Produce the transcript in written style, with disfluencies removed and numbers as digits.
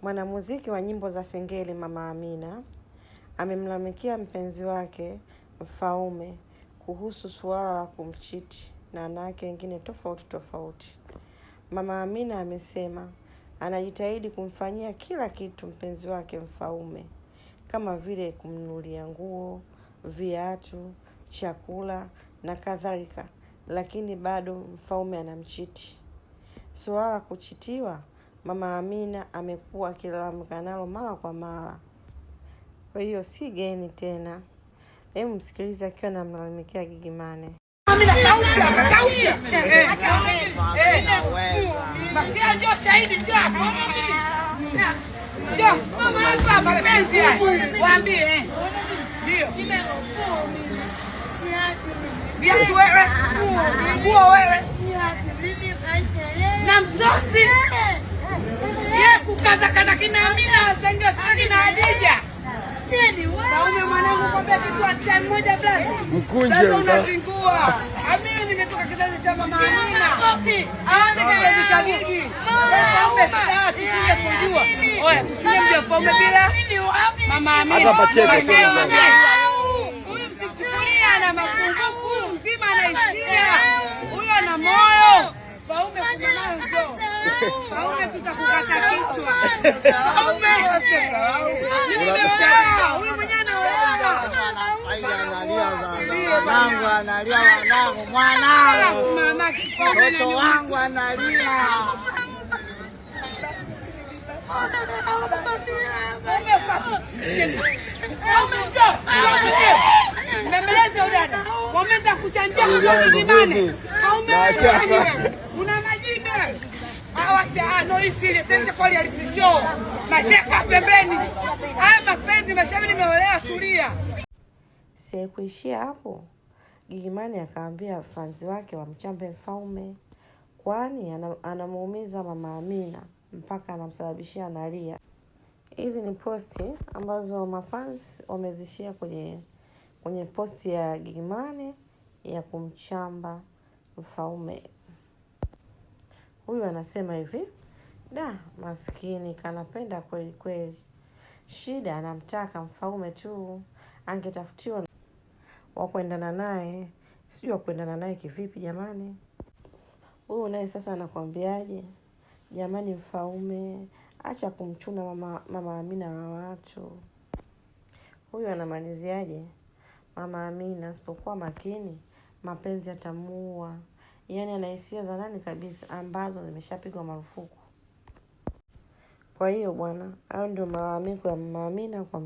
Mwanamuziki wa nyimbo za Singeli Mama Amina amemlalamikia mpenzi wake Mfaume kuhusu suala la kumchiti na wanawake wengine tofauti. Mama Amina amesema anajitahidi kumfanyia kila kitu mpenzi wake Mfaume, kama vile kumnunulia nguo, viatu, chakula na kadhalika, lakini bado Mfaume anamchiti. Suala la kuchitiwa Mama Amina amekuwa akilalamika nalo mara kwa mara. Kwa hiyo si geni tena. Hebu msikilize akiwa anamlalamikia Gigy Money. Amina kausha. Basi ndio shahidi ndio hapo. Ndio mama hapa mapenzi waambie. Ndio. Viatu wewe. Nguo wewe. Na msosi. Kukaza kina Amina senge na Hadija. Maume mwanangu kwambia kitu hata mmoja blaza. Mkunje unazingua. Amina nimetoka kizazi cha Mama Amina. Kizazi cha Gigy. Maume sasa tusije kujua. Oya tusije Mfaume bila Mama Amina. Hata pacheke sasa. Huyu msichukulia na mapungufu mzima na hisia. Huyo ana moyo. Mfaume kuna nayo njoo. Mfaume tutakukata kichwa. Mfaume. Huyu mwenyewe anaoa. Wanangu analia, wanangu mwanangu. Mama Mtoto wangu analia. Mbembeleza udada. Komenta kuchanjia kwa Gigy Money. Una majibu. Awacha no isile tena kwa alipisho. Mashaka pembeni. Haya mapenzi mashauri nimeolea suria. Si kuishia hapo. Gigy Money akaambia fans wake wamchambe Mfaume, kwani anamuumiza Mama Amina mpaka anamsababishia analia. Hizi ni posti ambazo mafans wamezishia kwenye posti ya Gigy Money ya kumchamba Mfaume. Huyu anasema hivi: da, maskini kanapenda kweli. Shida anamtaka Mfaume tu, angetafutiwa wa kuendana naye. Sijui wa kuendana naye kivipi jamani. Huyu naye sasa anakuambiaje? Jamani Mfaume, acha kumchuna Mama Amina wa watu. Huyu anamaliziaje? Mama Amina asipokuwa makini, mapenzi yatamuua. Yaani ana hisia za ndani kabisa ambazo zimeshapigwa marufuku. Kwa hiyo bwana, hayo ndio malalamiko ya Mama Amina kwa